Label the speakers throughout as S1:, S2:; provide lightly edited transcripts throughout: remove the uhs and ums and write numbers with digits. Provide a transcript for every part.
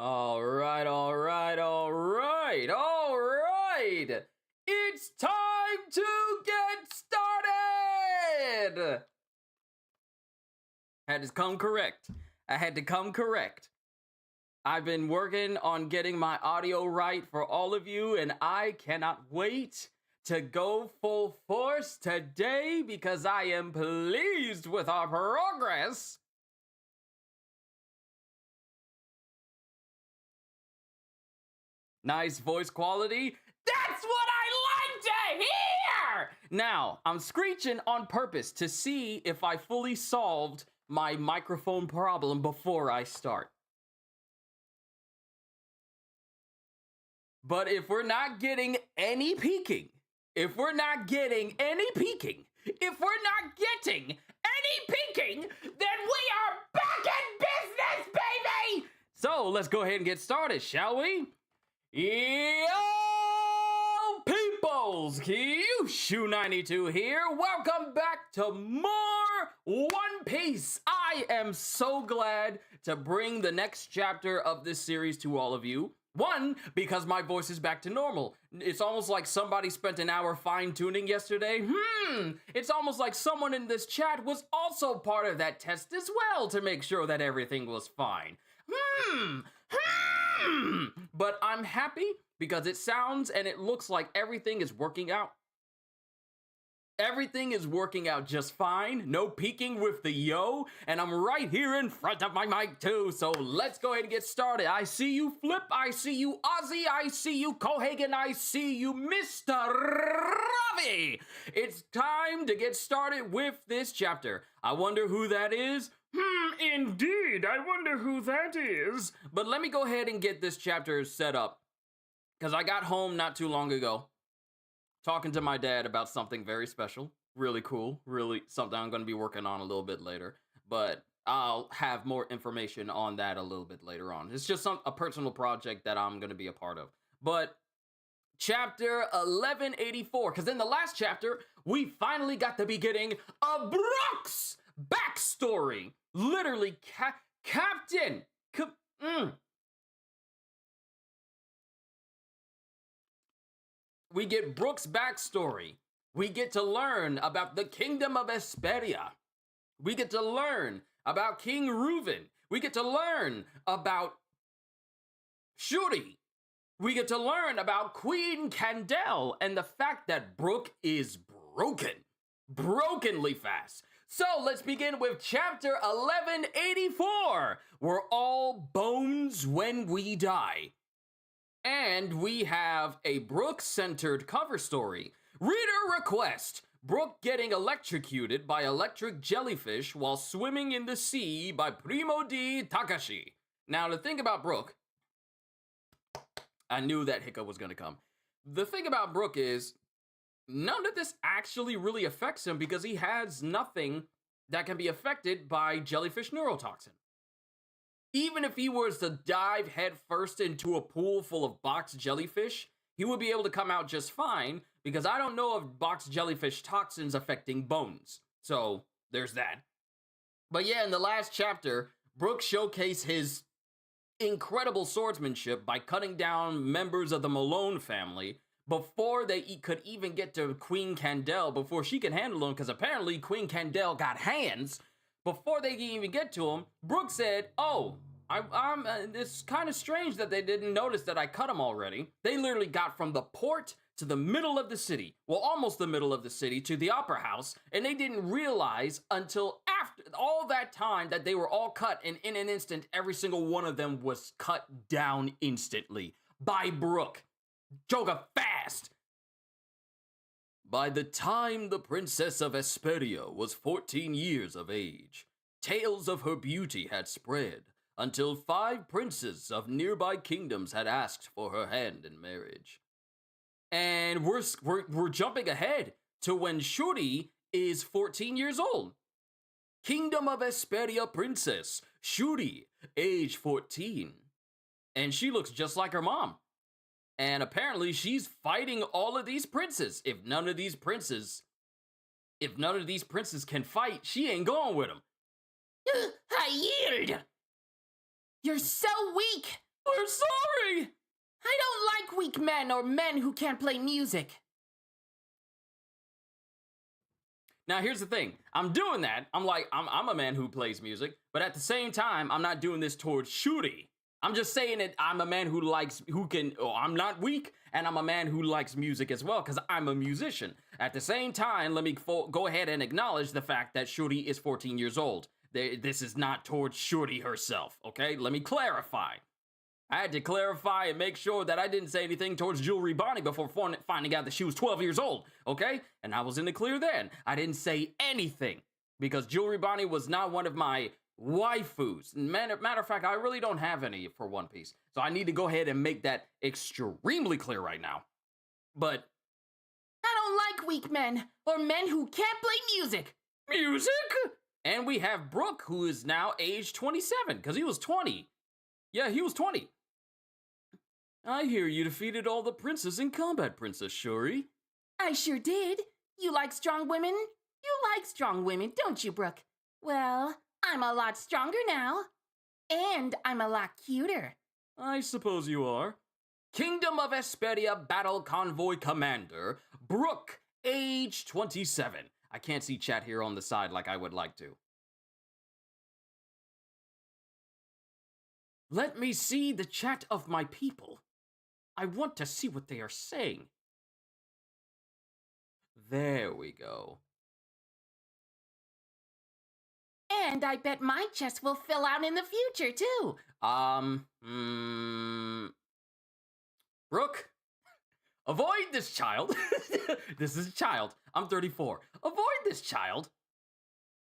S1: All right, all right, all right, all right. It's time to get started. Had to come correct. I had to come correct. I've been working on getting my audio right for all of you, and I cannot wait to go full force today because I am pleased with our progress. Nice voice quality. That's what I like to hear! Now, I'm screeching on purpose to see if I fully solved my microphone problem before I start. But if we're not getting any peaking, if we're not getting any peaking, then we are back in business, baby! So let's go ahead and get started, shall we? Yo, peoples! Qushu92 here. Welcome back to more One Piece. I am so glad to bring the next chapter of this series to all of you. One, because my voice is back to normal. It's almost like somebody spent an hour fine-tuning yesterday. It's almost like someone in this chat was also part of that test as well to make sure that everything was fine. But I'm happy because it sounds and it looks like everything is working out. Everything is working out just fine. No peeking with the yo. And I'm right here in front of my mic too. So let's go ahead and get started. I see you, Flip. I see you, Ozzy. I see you, Cohagen. I see you, Mr. Ravi. It's time to get started with this chapter. I wonder who that is. Indeed, I wonder who that is. But let me go ahead and get this chapter set up, because I got home not too long ago, talking to my dad about something very special, really cool, really something I'm going to be working on a little bit later, but I'll have more information on that a little bit later on. It's just a personal project that I'm going to be a part of. But chapter 1184, because in the last chapter, we finally got the beginning of Brook's backstory. Literally, Captain. We get Brook's backstory. We get to learn about the kingdom of Esperia. We get to learn about King Reuven. We get to learn about Shuri. We get to learn about Queen Candel and the fact that Brook is brokenly fast. So let's begin with chapter 1184. We're all bones when we die. And we have a Brook-centered cover story. Reader request: Brook getting electrocuted by electric jellyfish while swimming in the sea by Primo D. Takashi. Now, the thing about Brook, I knew that hiccup was going to come. The thing about Brook is, none of this actually really affects him because he has nothing that can be affected by jellyfish neurotoxin. Even if he was to dive headfirst into a pool full of box jellyfish, he would be able to come out just fine because I don't know of box jellyfish toxins affecting bones. So there's that. But yeah, in the last chapter, Brook showcased his incredible swordsmanship by cutting down members of the Malone family before they could even get to Queen Candel, before she could handle them, because apparently Queen Candel got hands. Before they can even get to him, Brook said, it's kind of strange that they didn't notice that I cut them already. They literally got from the port to the middle of the city, well, almost the middle of the city, to the opera house, and they didn't realize until after all that time that they were all cut, and in an instant, every single one of them was cut down instantly by Brook. Joga fast! By the time the Princess of Esperia was 14 years of age, tales of her beauty had spread until 5 princes of nearby kingdoms had asked for her hand in marriage. And we're jumping ahead to when Shuri is 14 years old. Kingdom of Esperia princess, Shuri, age 14. And she looks just like her mom. And apparently she's fighting all of these princes. If none of these princes can fight, she ain't going with them.
S2: I yield. You're so weak.
S1: We're sorry!
S2: I don't like weak men or men who can't play music.
S1: Now, here's the thing. I'm doing that. I'm a man who plays music, but at the same time, I'm not doing this towards Shuri. I'm just saying that I'm a man I'm not weak, and I'm a man who likes music as well, because I'm a musician. At the same time, let me go ahead and acknowledge the fact that Shuri is 14 years old. This is not towards Shuri herself, okay? Let me clarify. I had to clarify and make sure that I didn't say anything towards Jewelry Bonnie before finding out that she was 12 years old, okay? And I was in the clear then. I didn't say anything because Jewelry Bonnie was not one of my waifus. Matter of fact, I really don't have any for One Piece. So I need to go ahead and make that extremely clear right now. But
S2: I don't like weak men or men who can't play music.
S1: Music? And we have Brook, who is now age 27, because he was 20. Yeah, he was 20. I hear you defeated all the princes in combat, Princess Shuri.
S2: I sure did. You like strong women? You like strong women, don't you, Brook? Well, I'm a lot stronger now. And I'm a lot cuter.
S1: I suppose you are. Kingdom of Esperia Battle Convoy Commander, Brook, age 27. I can't see chat here on the side like I would like to. Let me see the chat of my people. I want to see what they are saying. There we go.
S2: And I bet my chest will fill out in the future, too.
S1: Brook, avoid this child. This is a child. I'm 34. Avoid this child.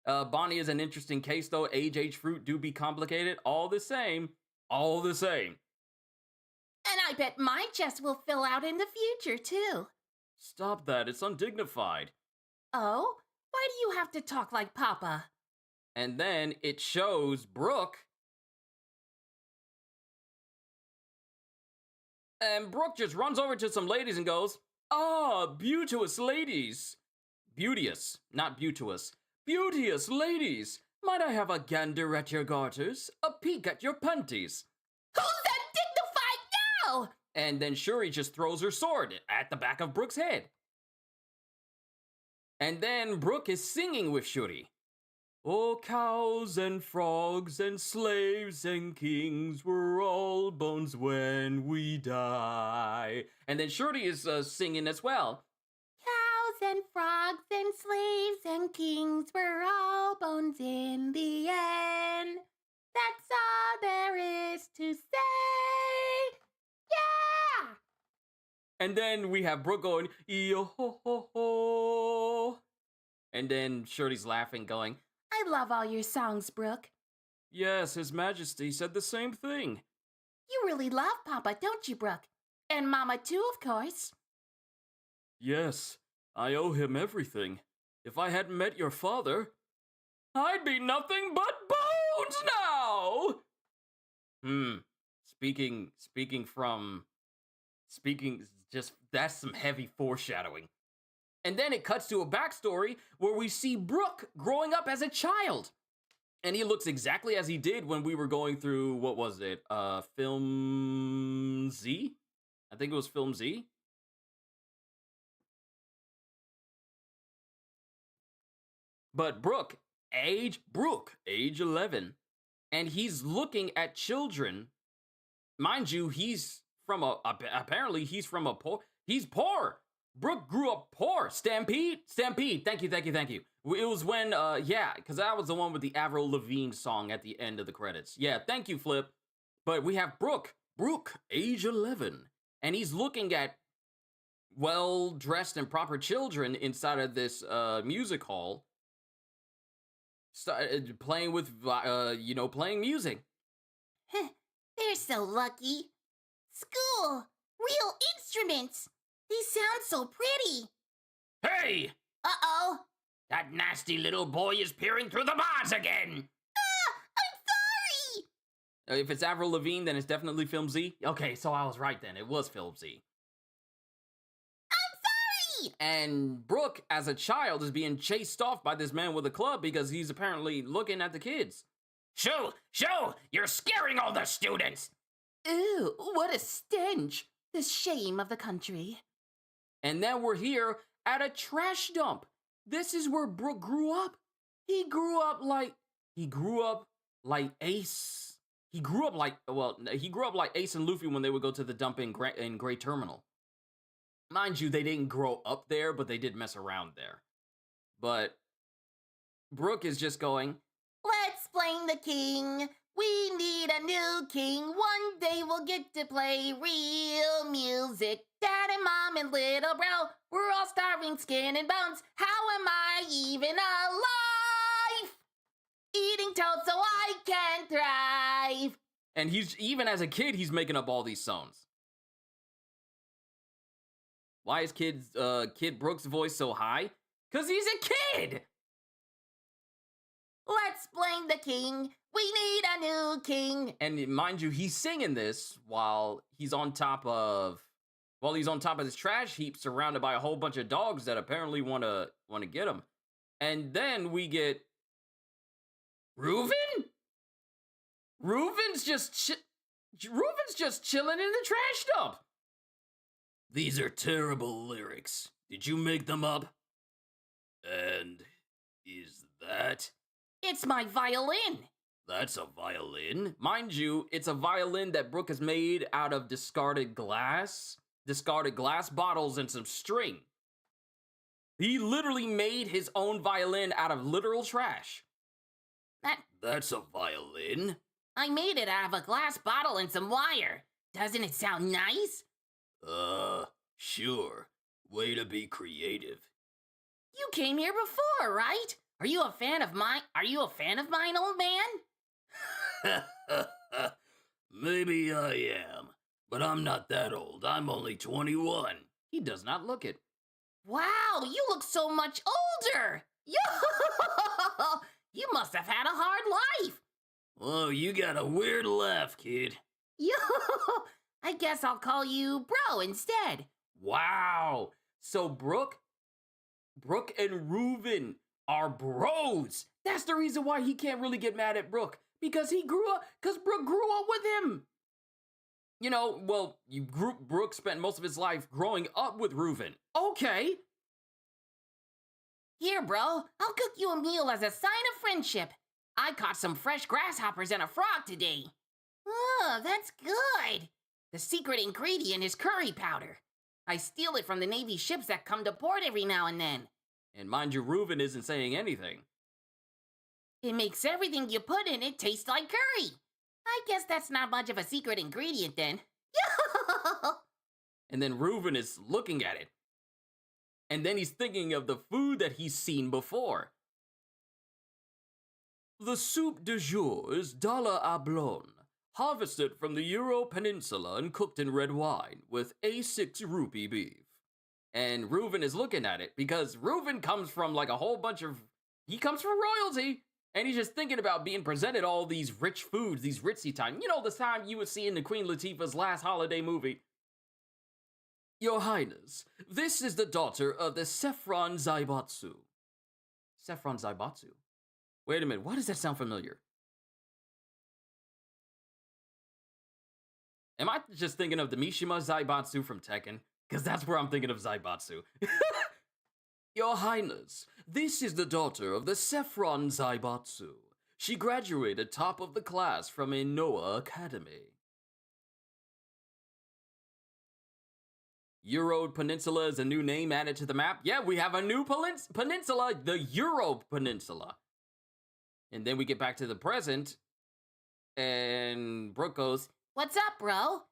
S1: Bonnie is an interesting case, though. Age fruit do be complicated. All the same. All the same.
S2: And I bet my chest will fill out in the future, too.
S1: Stop that. It's undignified.
S2: Oh? Why do you have to talk like Papa?
S1: And then it shows Brook. And Brook just runs over to some ladies and goes, "Ah, beauteous ladies." Beauteous, not beauteous. Beauteous ladies. Might I have a gander at your garters? A peek at your panties?
S2: Who's undignified now?
S1: And then Shuri just throws her sword at the back of Brook's head. And then Brook is singing with Shuri. Oh, cows and frogs and slaves and kings were all bones when we die. And then Shuri is singing as well.
S2: Cows and frogs and slaves and kings were all bones in the end. That's all there is to say. Yeah!
S1: And then we have Brook going, yo ho ho ho. And then Shuri's laughing, going,
S2: I love all your songs, Brook.
S1: Yes, His Majesty said the same thing.
S2: You really love Papa, don't you, Brook? And Mama too, of course.
S1: Yes, I owe him everything. If I hadn't met your father, I'd be nothing but bones now! That's some heavy foreshadowing. And then it cuts to a backstory where we see Brook growing up as a child. And he looks exactly as he did when we were going through, what was it? Film Z? I think it was Film Z. But Brook, age 11. And he's looking at children. Mind you, apparently he's poor. Brook grew up poor. Stampede. Thank you. It was when, because that was the one with the Avril Lavigne song at the end of the credits. Yeah, thank you, Flip. But we have Brook, age 11. And he's looking at well-dressed and proper children inside of this music hall. Playing music.
S2: They're so lucky. School. Real instruments. They sound so pretty.
S1: Hey!
S2: Uh-oh.
S1: That nasty little boy is peering through the bars again.
S2: I'm sorry.
S1: If it's Avril Lavigne, then it's definitely Film Z. Okay, so I was right then. It was Film Z.
S2: I'm sorry.
S1: And Brook, as a child, is being chased off by this man with a club because he's apparently looking at the kids. Shoo! You're scaring all the students.
S2: Ew, what a stench! The shame of the country.
S1: And then we're here at a trash dump. This is where Brooke grew up. He grew up like Ace. He grew up like Ace and Luffy when they would go to the dump in Great Terminal. Mind you, they didn't grow up there, but they did mess around there. But Brooke is just going,
S2: Let's blame the king. We need a new king. One day we'll get to play real music. Dad and mom and little bro, we're all starving skin and bones. How am I even alive? Eating toad so I can thrive.
S1: and he's even as a kid, he's making up all these songs. Why is Kid Brooke's voice so high? Because he's a kid!
S2: Let's blame the king. We need a new king.
S1: And mind you, he's singing this while he's on top of this trash heap, surrounded by a whole bunch of dogs that apparently want to get him. And then we get Reuven. Reuven's just chilling in the trash dump. These are terrible lyrics. Did you make them up? And is that?
S2: It's my violin.
S1: That's a violin. Mind you, it's a violin that Brooke has made out of discarded glass bottles and some string. He literally made his own violin out of literal trash. That's a violin.
S2: I made it out of a glass bottle and some wire. Doesn't it sound nice?
S1: Sure. Way to be creative.
S2: You came here before, right? Are you a fan of mine, old man?
S1: Maybe I am, but I'm not that old. I'm only 21. He does not look it.
S2: Wow, you look so much older. You must have had a hard life.
S1: Oh, you got a weird laugh, kid.
S2: I guess I'll call you bro instead.
S1: Wow. So Brooke and Reuven are bros. That's the reason why he can't really get mad at Brooke. Because Brooke grew up with him. Brooke spent most of his life growing up with Reuven. Okay.
S2: Here, bro, I'll cook you a meal as a sign of friendship. I caught some fresh grasshoppers and a frog today. Oh, that's good. The secret ingredient is curry powder. I steal it from the Navy ships that come to port every now and then.
S1: And mind you, Reuven isn't saying anything.
S2: It makes everything you put in it taste like curry. I guess that's not much of a secret ingredient then.
S1: And then Reuven is looking at it. And then he's thinking of the food that he's seen before. The soup du jour is Dalla à Blonde, harvested from the Euro Peninsula and cooked in red wine with A6 rupee beef. And Reuven is looking at it because Reuven comes from he comes from royalty. And he's just thinking about being presented all these rich foods, these ritzy time. You know, the time you would see in the Queen Latifah's last holiday movie. Your Highness, this is the daughter of the Saffron Zaibatsu. Saffron Zaibatsu? Wait a minute, why does that sound familiar? Am I just thinking of the Mishima Zaibatsu from Tekken? Because that's where I'm thinking of Zaibatsu. Your Highness, this is the daughter of the Saffron Zaibatsu. She graduated top of the class from a Noah Academy. Euro Peninsula is a new name added to the map. Yeah, we have a new peninsula, the Euro Peninsula. And then we get back to the present, and Brooke goes,
S2: What's up, bro?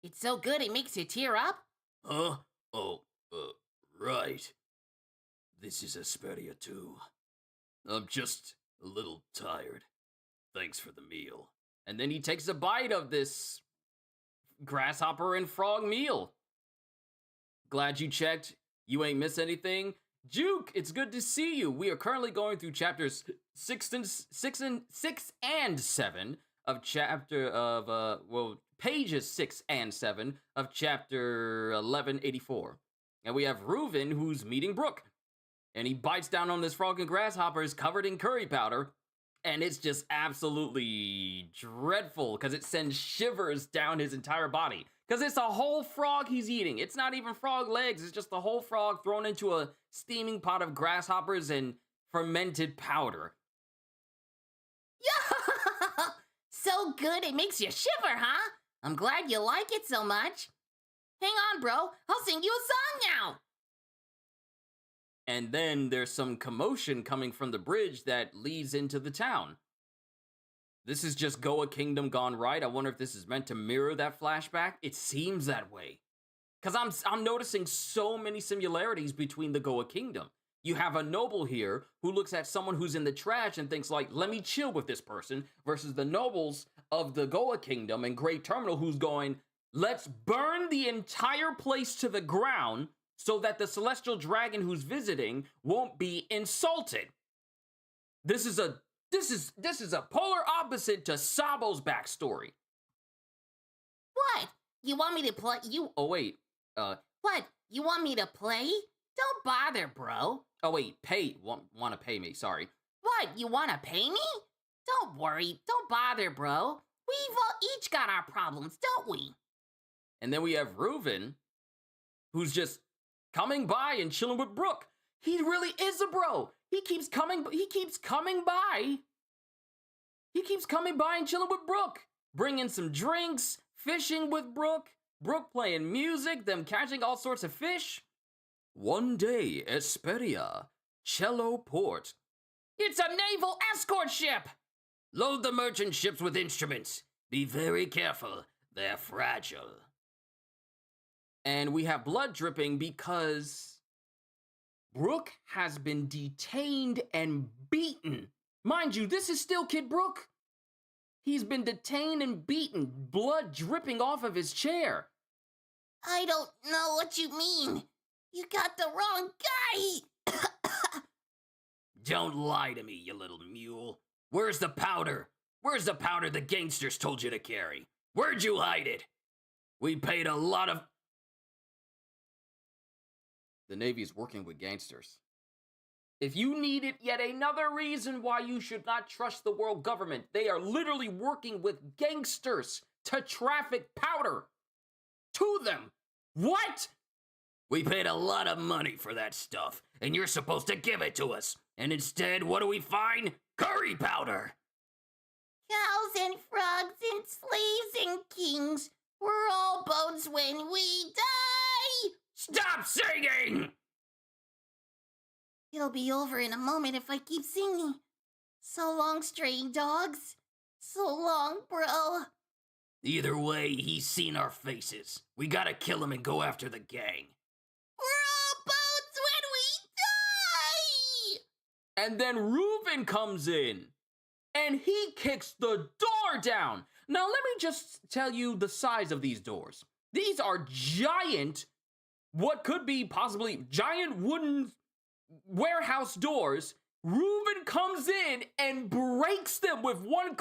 S2: It's so good it makes you tear up?
S1: Huh? Oh, right. This is Asperia too. I'm just a little tired. Thanks for the meal. And then he takes a bite of this grasshopper and frog meal. Glad you checked. You ain't miss anything. Juke, it's good to see you. We are currently going through chapters 6 and 7 of pages 6 and 7 of chapter 1184. And we have Reuven who's meeting Brooke. And he bites down on this frog and grasshoppers covered in curry powder. and it's just absolutely dreadful because it sends shivers down his entire body. Because it's a whole frog he's eating. It's not even frog legs, it's just the whole frog thrown into a steaming pot of grasshoppers and fermented powder.
S2: Yeah! So good it makes you shiver, huh? I'm glad you like it so much. Hang on, bro. I'll sing you a song now.
S1: And then there's some commotion coming from the bridge that leads into the town. This is just Goa Kingdom gone right. I wonder if this is meant to mirror that flashback. It seems that way. Because I'm noticing so many similarities between the Goa Kingdom. You have a noble here who looks at someone who's in the trash and thinks like, let me chill with this person, versus the nobles of the Goa Kingdom and Great Terminal who's going, let's burn the entire place to the ground so that the celestial dragon who's visiting won't be insulted. This is a polar opposite to Sabo's backstory.
S2: What? You want me to play you?
S1: Oh wait,
S2: What? You want me to play? Don't bother, bro.
S1: Oh wait, want to pay me? Sorry.
S2: What? You want to pay me? Don't worry. Don't bother, bro. We've all each got our problems, don't we?
S1: And then we have Reuven, who's just coming by and chilling with Brooke. He really is a bro. He keeps coming by. He keeps coming by and chilling with Brooke, bringing some drinks, fishing with Brooke playing music, them catching all sorts of fish. One day, Esperia, Cello Port. It's a naval escort ship! Load the merchant ships with instruments. Be very careful, they're fragile. And we have blood dripping because Brooke has been detained and beaten. Mind you, this is still Kid Brooke. He's been detained and beaten, blood dripping off of his chair.
S2: I don't know what you mean. You got the wrong guy.
S1: Don't lie to me, you little mule. Where's the powder? Where's the powder the gangsters told you to carry? Where'd you hide it? We paid a lot of... The Navy's working with gangsters. If you needed yet another reason why you should not trust the world government, they are literally working with gangsters to traffic powder to them. What? We paid a lot of money for that stuff, and you're supposed to give it to us. And instead, what do we find? Curry powder.
S2: Cows and frogs and slaves and kings, we're all bones when we die.
S1: Stop singing!
S2: It'll be over in a moment if I keep singing. So long, straying dogs. So long, bro.
S1: Either way, he's seen our faces. We gotta kill him and go after the gang.
S2: We're all bones when we die!
S1: And then Reuven comes in, and he kicks the door down. Now, let me just tell you the size of these doors. These are giant, what could be possibly giant wooden warehouse doors. Reuven comes in and breaks them with one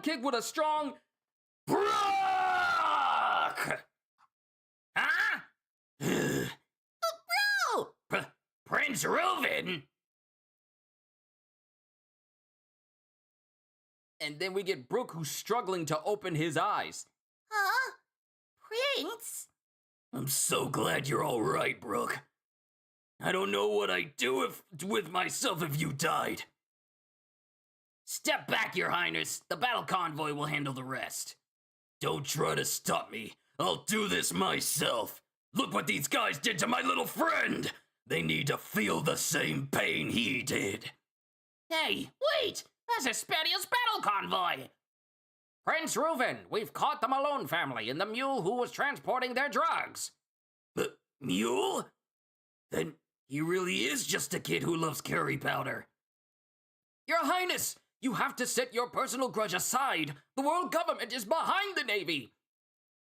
S1: kick with a strong Brock! Huh?
S2: Bro!
S1: Prince Reuven? And then we get Brooke, who's struggling to open his eyes.
S2: Huh? Prince?
S1: I'm so glad you're all right, Brooke. I don't know what I'd do with myself if you died. Step back, Your Highness. The battle convoy will handle the rest. Don't try to stop me. I'll do this myself. Look what these guys did to my little friend. They need to feel the same pain he did. Hey, wait! That's Esperia's battle convoy! Prince Reuven, we've caught the Malone family and the mule who was transporting their drugs. The mule? Then he really is just a kid who loves curry powder. Your Highness, you have to set your personal grudge aside. The world government is behind the Navy.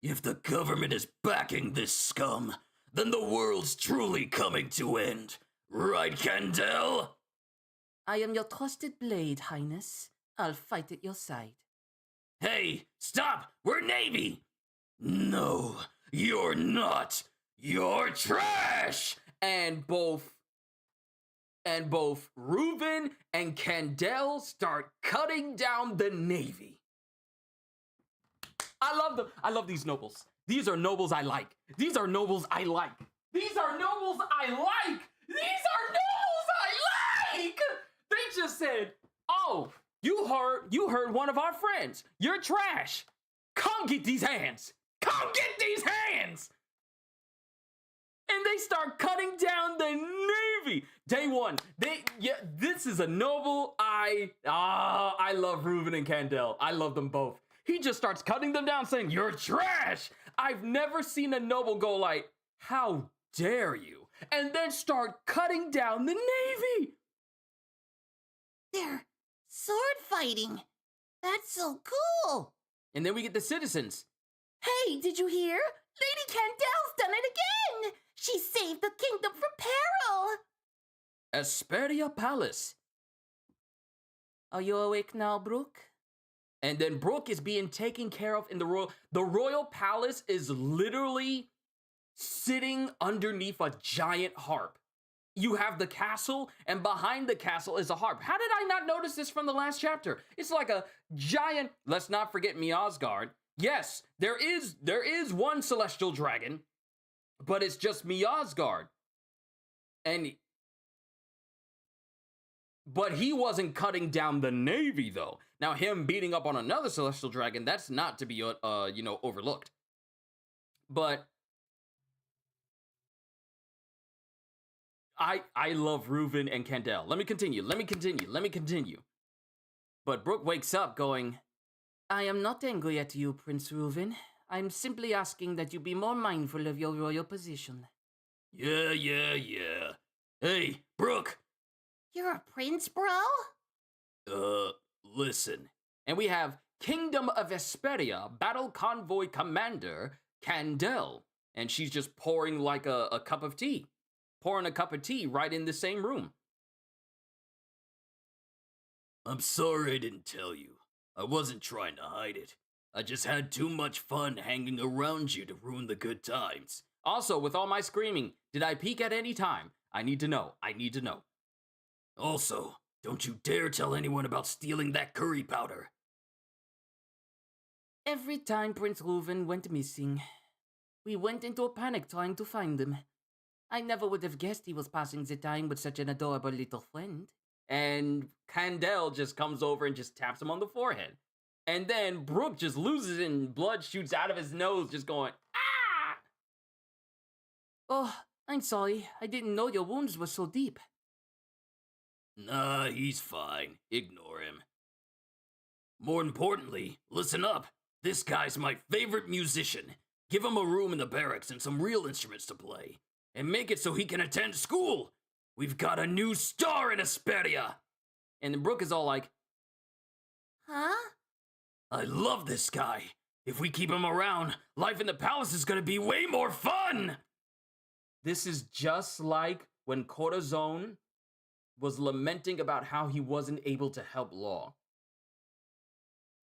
S1: If the government is backing this scum, then the world's truly coming to end. Right, Kendall? I am your trusted blade, Highness. I'll fight at your side. Hey, stop! We're Navy! No, you're not. You're trash! And both and both Reuven and Candel start cutting down the Navy. I love them. I love these nobles. These are nobles I like. These are nobles I like. These are nobles I like. These are nobles I like. They just said, "Oh, you heard one of our friends. You're trash. Come get these hands. Come get these hands." And they start cutting down the Navy. Day one. This is a noble I love Reuven and Candel. I love them both. He just starts cutting them down, saying, "You're trash." I've never seen a noble go like, "How dare you?" And then start cutting down the Navy.
S2: They're sword fighting. That's so cool.
S1: And then we get the citizens.
S2: Hey, did you hear? Lady Candel's done it again. She saved the kingdom from peril.
S1: Asperia Palace.
S2: Are you awake now, Brooke?
S1: And then Brooke is being taken care of in the royal palace is literally sitting underneath a giant harp. You have the castle, and behind the castle is a harp. How did I not notice this from the last chapter? It's like a giant, let's not forget Miasgard. Yes, there is one celestial dragon, but it's just Miasgard. But he wasn't cutting down the Navy, though. Now, him beating up on another celestial dragon, that's not to be, overlooked. But I love Reuven and Candel. Let me continue. But Brooke wakes up going, "I am not angry at you, Prince Reuven. I'm simply asking that you be more mindful of your royal position." Yeah. Hey, Brooke.
S2: You're a prince, bro?
S1: Listen. And we have Kingdom of Vesperia Battle Convoy Commander Candel. And she's just pouring like a cup of tea. Pouring a cup of tea right in the same room. "I'm sorry I didn't tell you. I wasn't trying to hide it. I just had too much fun hanging around you to ruin the good times. Also, with all my screaming, did I peek at any time? I need to know. Also, don't you dare tell anyone about stealing that curry powder." Every time Prince Reuven went missing, we went into a panic trying to find him. I never would have guessed he was passing the time with such an adorable little friend. And Candel just comes over and just taps him on the forehead. And then Brooke just loses it and blood shoots out of his nose, just going, "Ah!" "Oh, I'm sorry. I didn't know your wounds were so deep." "Nah, he's fine. Ignore him. More importantly, listen up. This guy's my favorite musician. Give him a room in the barracks and some real instruments to play. And make it so he can attend school. We've got a new star in Asperia." And Brooke is all like,
S2: Huh?
S1: "I love this guy. If we keep him around, life in the palace is gonna be way more fun." This is just like when Corazon was lamenting about how he wasn't able to help Law.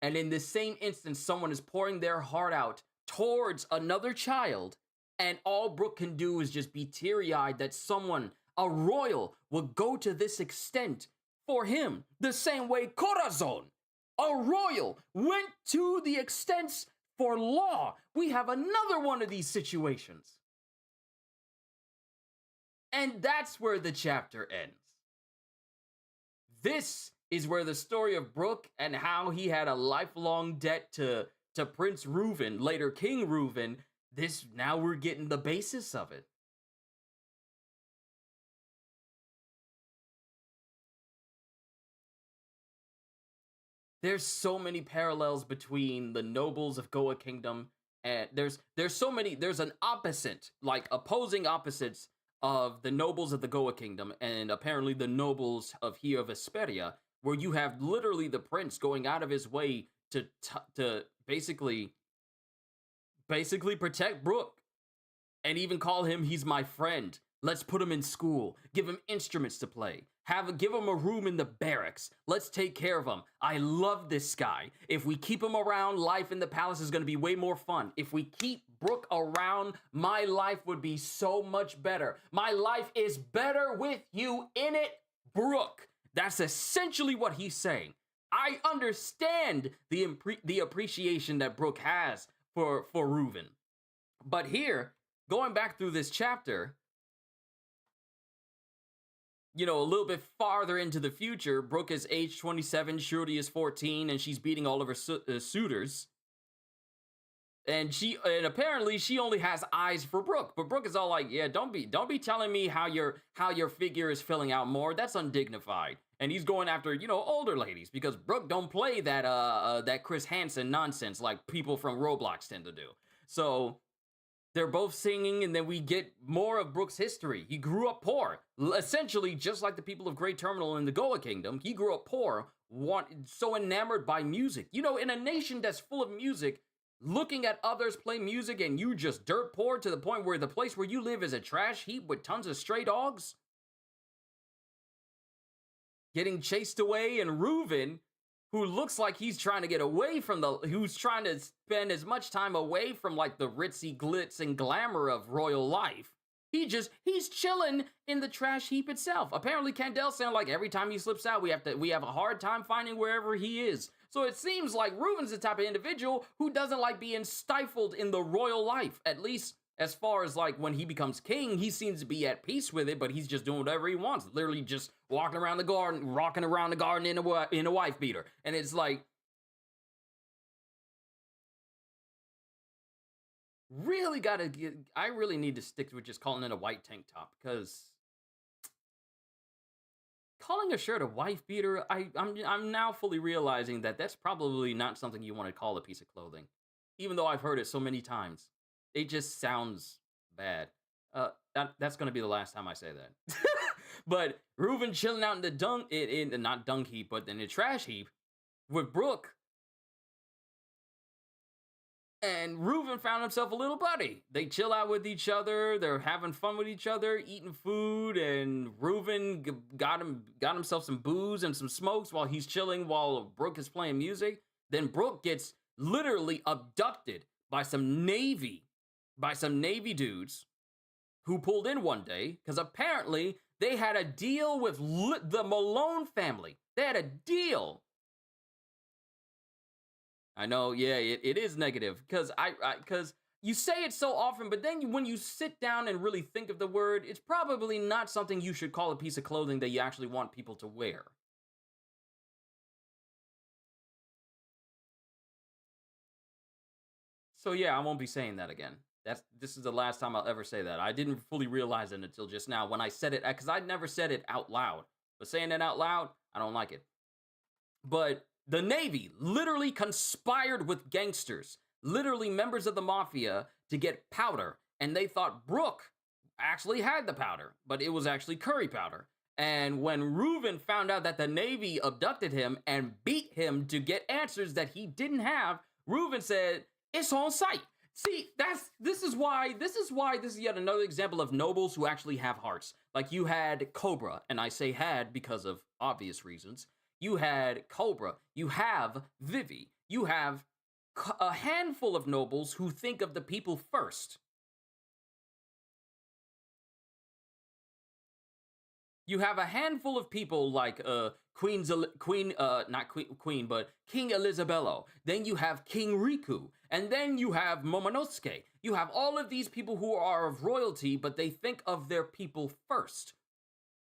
S1: And in the same instance, someone is pouring their heart out towards another child, and all Brooke can do is just be teary-eyed that someone, a royal, would go to this extent for him. The same way Corazon, a royal, went to the extents for Law. We have another one of these situations. And that's where the chapter ends. This is where the story of Brooke and how he had a lifelong debt to Prince Reuven, later King Reuven, now we're getting the basis of it. There's so many parallels between the nobles of Goa Kingdom, and there's an opposite, like opposing opposites of the nobles of the Goa Kingdom and apparently the nobles of here of Vesperia, where you have literally the prince going out of his way to basically protect Brooke and even call him, "He's my friend. Let's put him in school. Give him instruments to play. Give him a room in the barracks. Let's take care of him. I love this guy. If we keep him around, life in the palace is going to be way more fun. If we keep Brooke around, my life would be so much better. My life is better with you in it Brook. That's essentially what he's saying. I understand the appreciation that Brook has for Reuven. But here, going back through this chapter, a little bit farther into the future, Brook is age 27, Shuri is 14, and she's beating all of her suitors. And apparently she only has eyes for Brook, but Brook is all like, "Yeah, don't be telling me how your figure is filling out more. That's undignified." And he's going after older ladies because Brook don't play that Chris Hansen nonsense like people from Roblox tend to do. So they're both singing, and then we get more of Brook's history. He grew up poor, essentially just like the people of Great Terminal in the Goa Kingdom. He grew up poor, so enamored by music. In a nation that's full of music, looking at others play music and you just dirt poor to the point where the place where you live is a trash heap with tons of stray dogs getting chased away, and Reuven, who looks like he's trying to get away from who's trying to spend as much time away from like the ritzy glitz and glamour of royal life. He's chilling in the trash heap itself. Apparently Candel sound like every time he slips out, we have a hard time finding wherever he is. So it seems like Reuven's the type of individual who doesn't like being stifled in the royal life. At least as far as like when he becomes king, he seems to be at peace with it, but he's just doing whatever he wants. Literally just walking around the garden, rocking around the garden in a wife beater. And it's like, I really need to stick with just calling it a white tank top, because calling a shirt a wife beater, I'm now fully realizing that that's probably not something you want to call a piece of clothing, even though I've heard it so many times. It just sounds bad. That's gonna be the last time I say that. But Reuven chilling out in the not dung heap, but in the trash heap with Brook. And Reuven found himself a little buddy. They chill out with each other. They're having fun with each other, eating food. And Reuven got himself some booze and some smokes while he's chilling while Brook is playing music. Then Brook gets literally abducted by some Navy dudes who pulled in one day because apparently they had a deal with the Malone family. They had a deal. I know, yeah, it is negative because because you say it so often, but then when you sit down and really think of the word, it's probably not something you should call a piece of clothing that you actually want people to wear. So yeah, I won't be saying that again. This is the last time I'll ever say that. I didn't fully realize it until just now when I said it, because I never said it out loud. But saying it out loud, I don't like it. But the Navy literally conspired with gangsters, literally members of the mafia, to get powder. And they thought Brook actually had the powder, but it was actually curry powder. And when Reuven found out that the Navy abducted him and beat him to get answers that he didn't have, Reuven said, "It's on site." See, this is why this is yet another example of nobles who actually have hearts. Like you had Cobra, and I say had because of obvious reasons. You had Cobra, you have Vivi, you have a handful of nobles who think of the people first. You have a handful of people like King Elisabello. Then you have King Riku. And then you have Momonosuke. You have all of these people who are of royalty, but they think of their people first.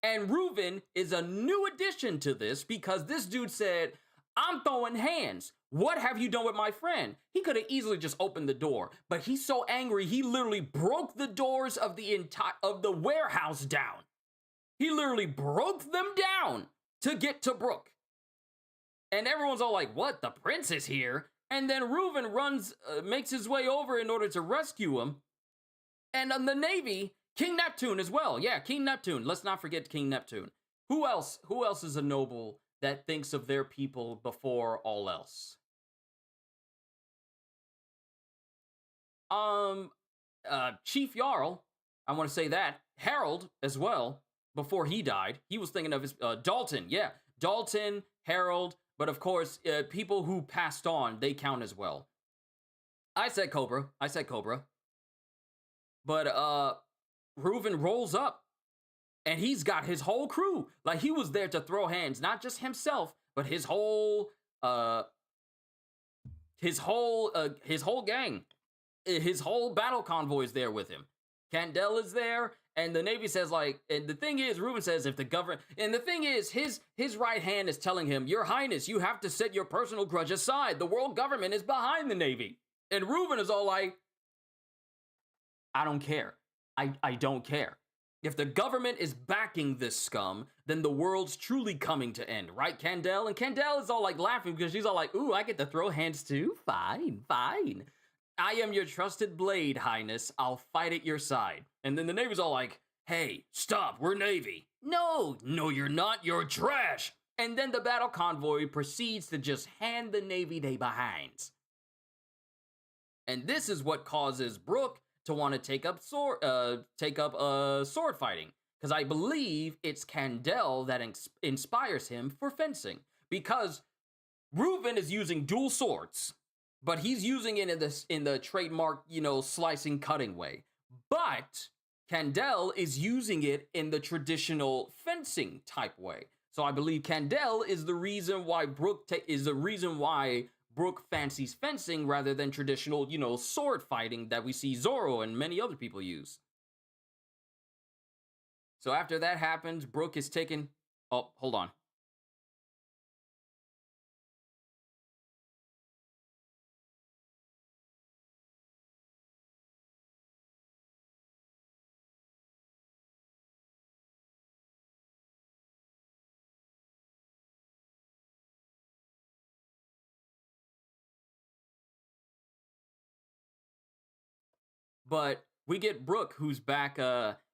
S1: And Reuven is a new addition to this because this dude said, "I'm throwing hands. What have you done with my friend?" He could have easily just opened the door, but he's so angry, he literally broke the doors of the warehouse down. He literally broke them down to get to Brook. And everyone's all like, "What? The prince is here?" And then Reuven makes his way over in order to rescue him. And on the Navy, King Neptune as well. Yeah, King Neptune. Let's not forget King Neptune. Who else is a noble that thinks of their people before all else? Chief Jarl, I want to say that. Harold as well, before he died. He was thinking of his, Dalton, yeah. Dalton, Harold, but of course, people who passed on, they count as well. I said Cobra. But, Reuven rolls up, and he's got his whole crew. Like, he was there to throw hands, not just himself, but his whole gang, his whole battle convoy is there with him. Candel is there, and the Navy says, like, and the thing is, Reuben says, if the government, and the thing is, his right hand is telling him, Your Highness, you have to set your personal grudge aside. The world government is behind the Navy. And Reuben is all like, I don't care. I don't care. If the government is backing this scum, then the world's truly coming to end, right, Candel? And Candel is all like laughing because she's all like, ooh, I get to throw hands too? Fine, fine. I am your trusted blade, Highness. I'll fight at your side. And then the Navy's all like, hey, stop, we're Navy. No, you're not, you're trash. And then the battle convoy proceeds to just hand the Navy they behinds. And this is what causes Brooke to want to take up sword fighting, because I believe it's Candel that inspires him for fencing, because Reuben is using dual swords, but he's using it in the trademark, slicing cutting way. But Candel is using it in the traditional fencing type way. So I believe Candel is the reason why Brooke fancies fencing rather than traditional, sword fighting that we see Zoro and many other people use. So after that happens, Brooke is taken... Oh, hold on. But we get Brooke, who's back.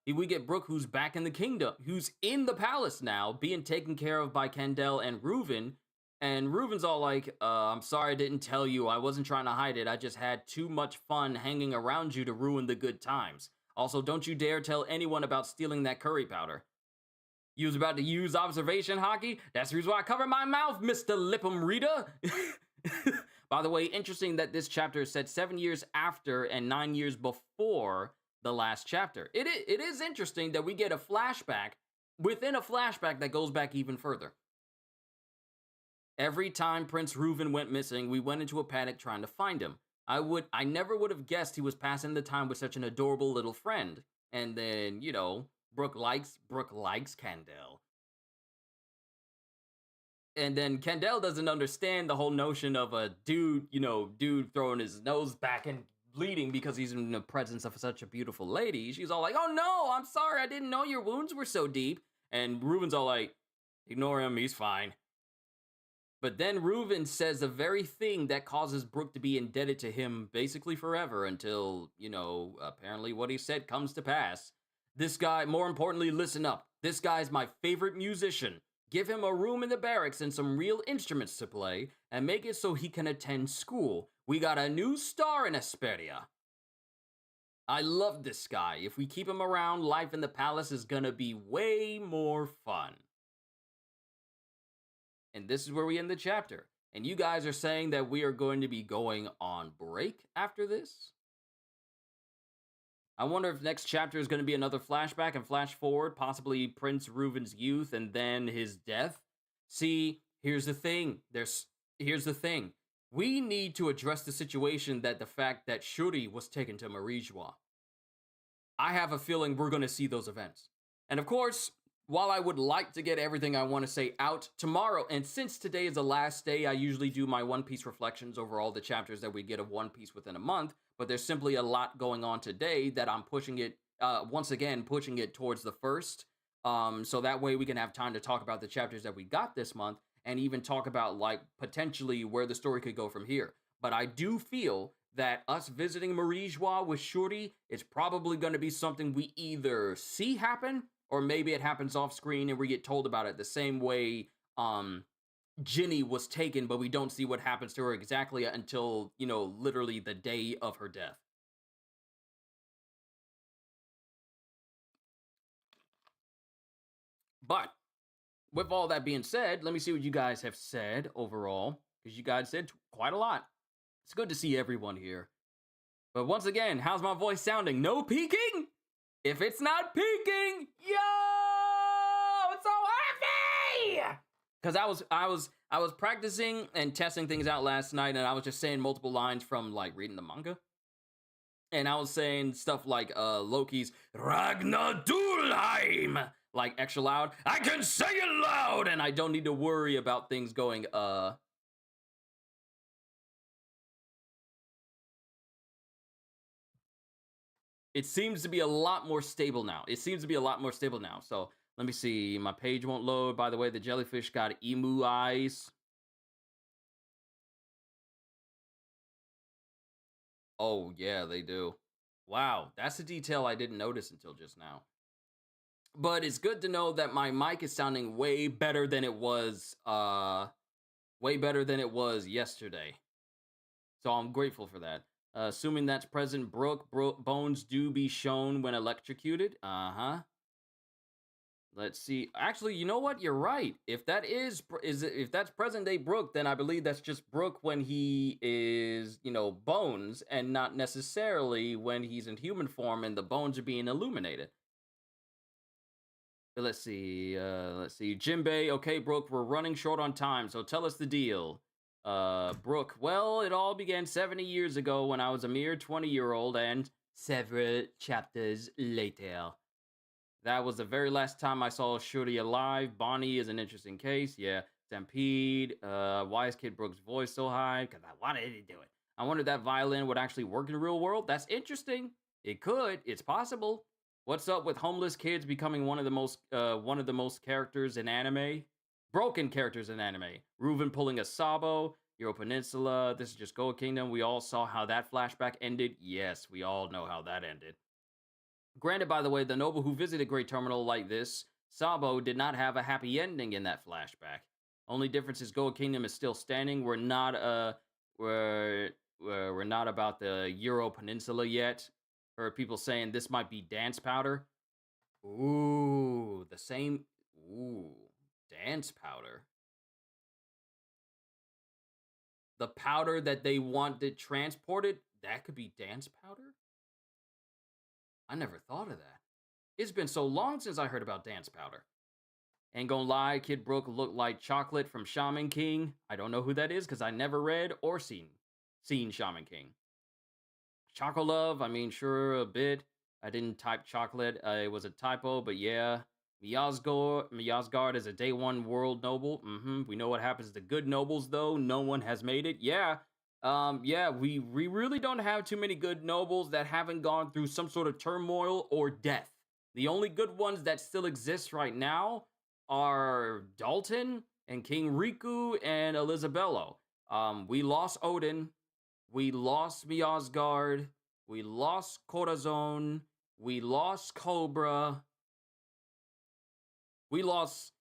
S1: We get Brooke, who's back in the kingdom, who's in the palace now, being taken care of by Candel and Reuben. And Reuben's all like, "I'm sorry, I didn't tell you. I wasn't trying to hide it. I just had too much fun hanging around you to ruin the good times. Also, don't you dare tell anyone about stealing that curry powder. You was about to use observation hockey? That's the reason why I cover my mouth, Mr. Lipham Reader." By the way, interesting that this chapter is set 7 years after and 9 years before the last chapter. It is interesting that we get a flashback within a flashback that goes back even further. Every time Prince Reuben went missing, we went into a panic trying to find him. I never would have guessed he was passing the time with such an adorable little friend. And then, Brooke likes Candel. And then Candel doesn't understand the whole notion of a dude throwing his nose back and bleeding because he's in the presence of such a beautiful lady. She's all like, oh no, I'm sorry, I didn't know your wounds were so deep. And Reuben's all like, ignore him, he's fine. But then Reuben says the very thing that causes Brooke to be indebted to him basically forever until, apparently what he said comes to pass. This guy, more importantly, listen up. This guy's my favorite musician. Give him a room in the barracks and some real instruments to play, and make it so he can attend school. We got a new star in Asperia. I love this guy. If we keep him around, life in the palace is gonna be way more fun. And this is where we end the chapter. And you guys are saying that we are going to be going on break after this? I wonder if next chapter is going to be another flashback and flash forward, possibly Prince Reuben's youth and then his death. See, here's the thing. Here's the thing. We need to address the situation that the fact that Shuri was taken to Marijwa. I have a feeling we're going to see those events. And of course, while I would like to get everything I want to say out tomorrow, and since today is the last day, I usually do my One Piece reflections over all the chapters that we get of One Piece within a month, but there's simply a lot going on today that I'm pushing it, once again, pushing it towards the first, so that way we can have time to talk about the chapters that we got this month, and even talk about, like, potentially where the story could go from here. But I do feel that us visiting Marijwa with Shuri is probably going to be something we either see happen, or maybe it happens off screen and we get told about it the same way Ginny was taken, but we don't see what happens to her exactly until, literally the day of her death. But with all that being said, let me see what you guys have said overall, because you guys said quite a lot. It's good to see everyone here. But once again, how's my voice sounding? No peaking? If it's not peaking, yo, it's so Because I was practicing and testing things out last night, and I was just saying multiple lines from like reading the manga. And I was saying stuff like Loki's Ragnar Dulheim, like extra loud. I can say it loud, and I don't need to worry about things going It seems to be a lot more stable now. So let me see. My page won't load. By the way, the jellyfish got emu eyes. Oh, yeah, they do. Wow, that's a detail I didn't notice until just now. But it's good to know that my mic is sounding way better than it was yesterday. So I'm grateful for that. Assuming that's President Brooke, bones do be shown when electrocuted. Uh-huh. Let's see. Actually, you know what? You're right. If that's present day Brooke, then I believe that's just Brooke when he is, bones, and not necessarily when he's in human form and the bones are being illuminated. Let's see. Jinbei, okay, Brooke, we're running short on time, so tell us the deal. Brooke, well, it all began 70 years ago when I was a mere 20-year-old, and several chapters later. That was the very last time I saw Shuri alive. Bonnie is an interesting case. Yeah. Stampede. Why is Kid Brooke's voice so high? Because I wanted to do it. I wondered that violin would actually work in the real world. That's interesting. It could. It's possible. What's up with homeless kids becoming one of the most characters in anime? Broken characters in anime. Reuven pulling a Sabo. Euro Peninsula. This is just Goa Kingdom. We all saw how that flashback ended. Yes, we all know how that ended. Granted, by the way, the noble who visited Great Terminal like this, Sabo, did not have a happy ending in that flashback. Only difference is Goa Kingdom is still standing. We're not about the Euro Peninsula yet. Heard people saying this might be dance powder. Ooh, dance powder. The powder that they wanted transported, that could be dance powder? I never thought of that. It's been so long since I heard about dance powder. Ain't gonna lie, Kid Brooke looked like Chocolate from Shaman King. I don't know who that is because I never read or seen Shaman King. Choco Love, I mean, sure, a bit. I didn't type chocolate. It was a typo, but yeah. Miyazgard is a day one world noble. We know what happens to good nobles, though. No one has made it. Yeah. We really don't have too many good nobles that haven't gone through some sort of turmoil or death. The only good ones that still exist right now are Dalton and King Riku and Elizabello. We lost Odin, we lost Miyazgard, we lost Corazon, we lost Cobra. We lost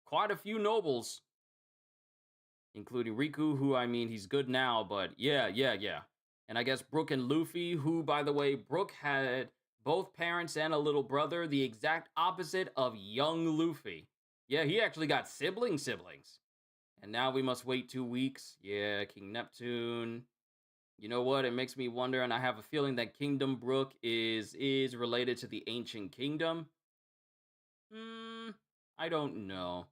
S1: quite a few nobles, including Riku, who, I mean, he's good now, but yeah. And I guess Brooke and Luffy, who, by the way, Brooke had both parents and a little brother, the exact opposite of young Luffy. Yeah, he actually got siblings. And now we must wait 2 weeks. Yeah, King Neptune. You know what? It makes me wonder, and I have a feeling that Kingdom Brooke is related to the Ancient Kingdom. I don't know.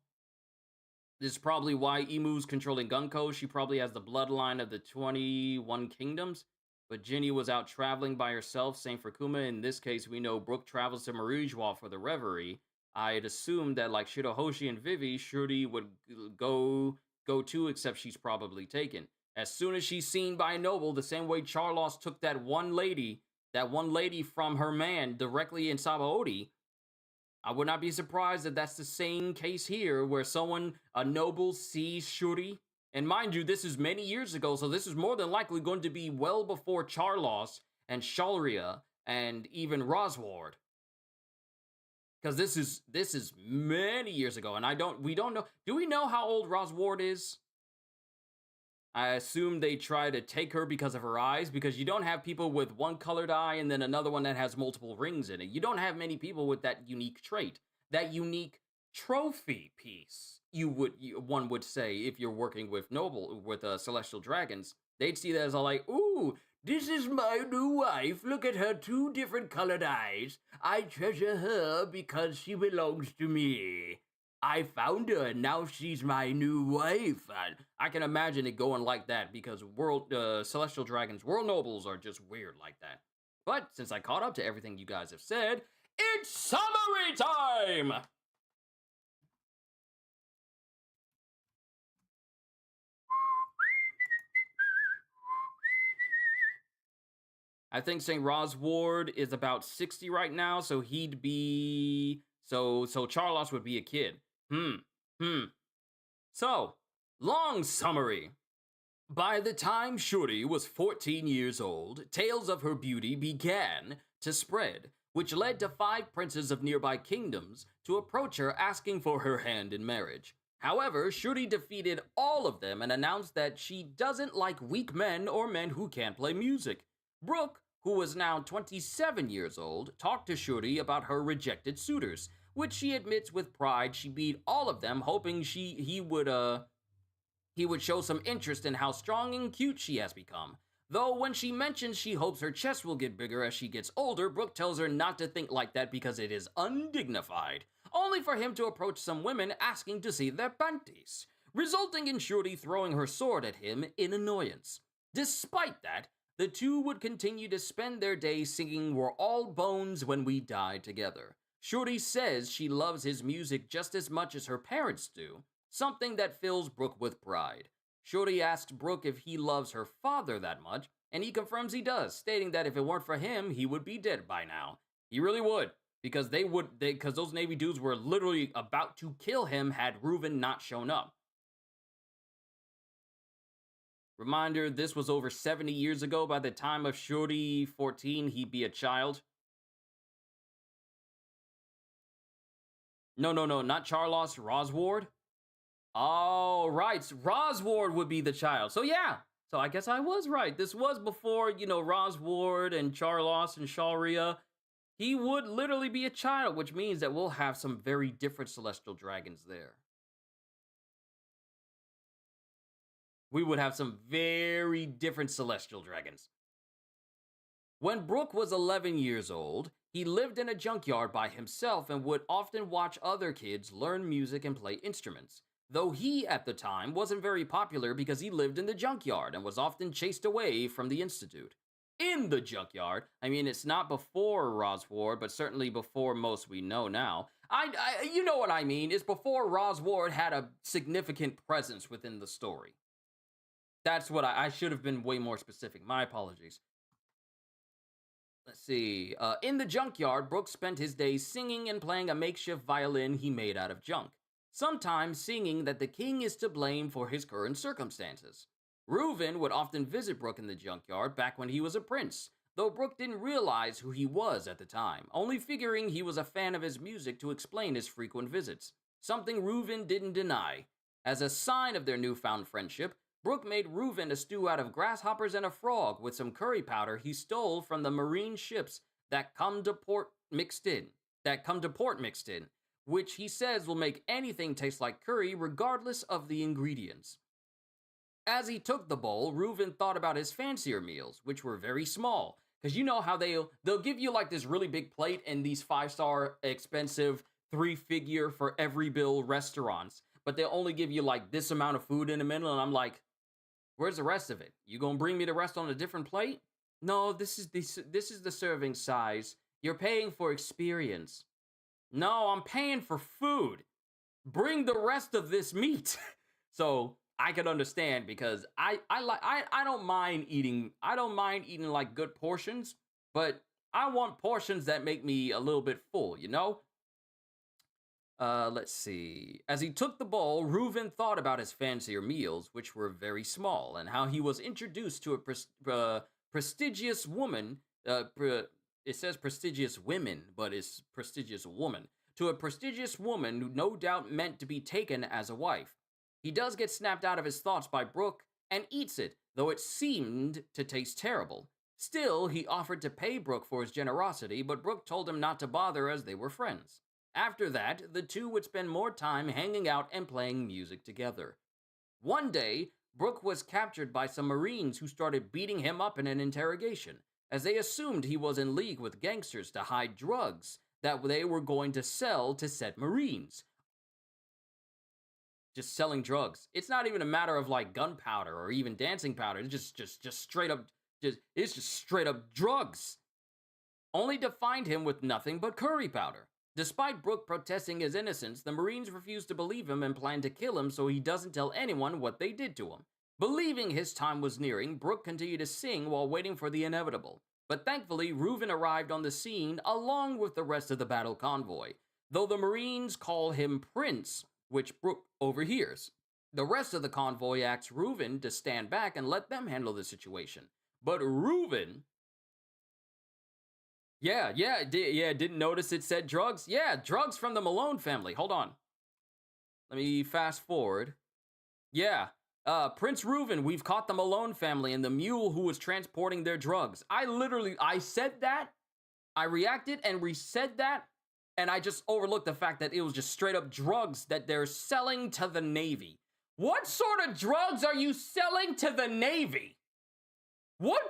S1: This is probably why Emu's controlling Gunko. She probably has the bloodline of the 21 kingdoms. But Ginny was out traveling by herself, same for Kuma. In this case, we know Brooke travels to Marijwa for the reverie. I'd assume that, like Shirahoshi and Vivi, Shuri would go too, except she's probably taken. As soon as she's seen by a noble, the same way Charlos took that one lady from her man directly in Sabaody, I would not be surprised that that's the same case here, where a noble sees Shuri. And mind you, this is many years ago, so this is more than likely going to be well before Charlos and Shalria and even Rosward. Because this is many years ago, and we don't know. Do we know how old Rosward is? I assume they try to take her because of her eyes, because you don't have people with one colored eye and then another one that has multiple rings in it. You don't have many people with that unique trait, that unique trophy piece. One would say, if you're working with celestial dragons, they'd see that as like, ooh, this is my new wife. Look at her 2 different colored eyes. I treasure her because she belongs to me. I found her and now she's my new wife. I can imagine it going like that because celestial dragons, world nobles are just weird like that. But since I caught up to everything you guys have said, it's summary time! I think St. Rosward is about 60 right now, so he'd be so Charlos would be a kid. Hmm. Hmm. So, long summary. By the time Shuri was 14 years old, tales of her beauty began to spread, which led to 5 princes of nearby kingdoms to approach her asking for her hand in marriage. However, Shuri defeated all of them and announced that she doesn't like weak men or men who can't play music. Brooke, who was now 27 years old, talked to Shuri about her rejected suitors, which she admits with pride she beat all of them, hoping he would show some interest in how strong and cute she has become. Though when she mentions she hopes her chest will get bigger as she gets older, Brooke tells her not to think like that because it is undignified, only for him to approach some women asking to see their panties, resulting in Shuri throwing her sword at him in annoyance. Despite that, the two would continue to spend their days singing "We're All Bones When We Die" together. Shuri says she loves his music just as much as her parents do, something that fills Brooke with pride. Shuri asks Brooke if he loves her father that much, and he confirms he does, stating that if it weren't for him, he would be dead by now. He really would, because because those Navy dudes were literally about to kill him had Reuven not shown up. Reminder, this was over 70 years ago. By the time of Shuri 14, he'd be a child. No, not Charlos, Rosward. Oh, right. Rosward would be the child. So yeah. So I guess I was right. This was before, Rosward and Charlos and Shalria. He would literally be a child, which means that we'll have some very different celestial dragons there. We would have some very different celestial dragons. When Brooke was 11 years old, he lived in a junkyard by himself and would often watch other kids learn music and play instruments. Though he, at the time, wasn't very popular because he lived in the junkyard and was often chased away from the Institute. In the junkyard, I mean, it's not before Rosward, but certainly before most we know now. You know what I mean. It's before Rosward had a significant presence within the story. That's what I should have been way more specific. My apologies. Let's see. In the junkyard, Brooks spent his days singing and playing a makeshift violin he made out of junk, sometimes singing that the king is to blame for his current circumstances. Reuven would often visit Brooke in the junkyard back when he was a prince, though Brooke didn't realize who he was at the time, only figuring he was a fan of his music to explain his frequent visits, something Reuven didn't deny. As a sign of their newfound friendship, Brooke made Reuven a stew out of grasshoppers and a frog with some curry powder he stole from the marine ships that come to port mixed in, which he says will make anything taste like curry regardless of the ingredients. As he took the bowl, Reuven thought about his fancier meals, which were very small, because you know how they'll give you like this really big plate in these 5-star expensive 3-figure for every bill restaurants, but they'll only give you like this amount of food in the middle, and I'm like, where's the rest of it? You gonna bring me the rest on a different plate? No, this is the serving size. You're paying for experience. No, I'm paying for food. Bring the rest of this meat. So I can understand because I don't mind eating like good portions, but I want portions that make me a little bit full, you know? Let's see. As he took the bowl, Reuven thought about his fancier meals, which were very small, and how he was introduced to a prestigious woman. It says prestigious women, but it's prestigious woman. To a prestigious woman who no doubt meant to be taken as a wife. He does get snapped out of his thoughts by Brooke and eats it, though it seemed to taste terrible. Still, he offered to pay Brooke for his generosity, but Brooke told him not to bother as they were friends. After that, the two would spend more time hanging out and playing music together. One day, Brooke was captured by some Marines who started beating him up in an interrogation, as they assumed he was in league with gangsters to hide drugs that they were going to sell to said Marines. just selling drugs. It's not even a matter of like gunpowder or even dancing powder. It's just straight up, it's just straight up drugs. Only to find him with nothing but curry powder. Despite Brooke protesting his innocence, the Marines refuse to believe him and plan to kill him so he doesn't tell anyone what they did to him. Believing his time was nearing, Brooke continued to sing while waiting for the inevitable. But thankfully, Reuven arrived on the scene along with the rest of the battle convoy, though the Marines call him Prince, which Brooke overhears. The rest of the convoy asks Reuven to stand back and let them handle the situation. But Reuven... didn't notice it said drugs? Yeah, drugs from the Malone family. Hold on. Let me fast forward. Yeah, Prince Reuven, we've caught the Malone family and the mule who was transporting their drugs. I said that, I reacted and re-said that, and I just overlooked the fact that it was just straight up drugs that they're selling to the Navy. What sort of drugs are you selling to the Navy? What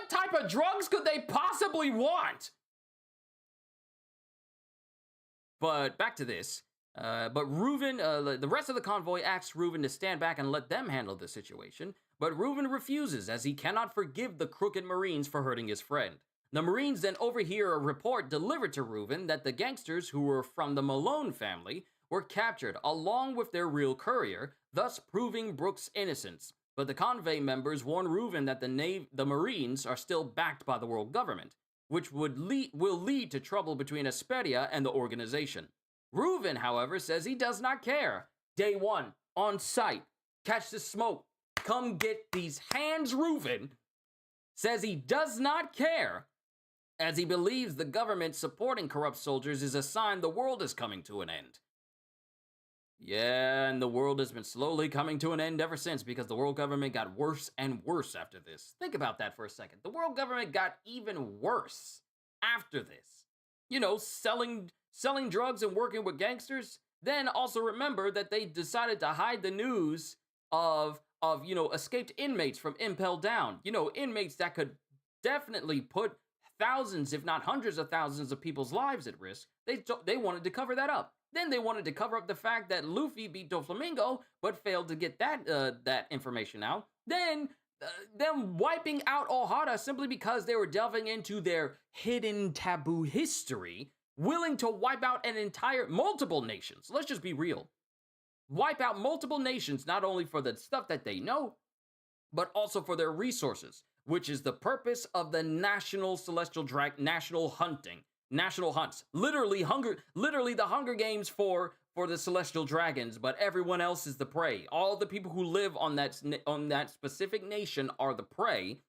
S1: type of drugs could they possibly want? But back to this. But Reuven, the rest of the convoy asks Reuven to stand back and let them handle the situation. But Reuven refuses as he cannot forgive the crooked Marines for hurting his friend. The Marines then overhear a report delivered to Reuven that the gangsters who were from the Malone family were captured along with their real courier, thus proving Brooke's innocence. But the convoy members warn Reuven that the Marines are still backed by the world government, which will lead to trouble between Asperia and the organization. Reuven, however, says he does not care. Day one, on site, catch the smoke, come get these hands. Reuven says he does not care, as he believes the government supporting corrupt soldiers is a sign the world is coming to an end. Yeah, and the world has been slowly coming to an end ever since because the world government got worse and worse after this. Think about that for a second. The world government got even worse after this. You know, selling drugs and working with gangsters. Then also remember that they decided to hide the news of escaped inmates from Impel Down. You know, inmates that could definitely put thousands, if not hundreds of thousands of people's lives at risk. They wanted to cover that up. Then they wanted to cover up the fact that Luffy beat Doflamingo, but failed to get that information out. Then them wiping out Ohara simply because they were delving into their hidden taboo history, willing to wipe out multiple nations. Let's just be real. Wipe out multiple nations, not only for the stuff that they know, but also for their resources, which is the purpose of the National Celestial National Hunts. Literally the Hunger Games for the Celestial Dragons, but everyone else is the prey. All the people who live on that specific nation are the prey.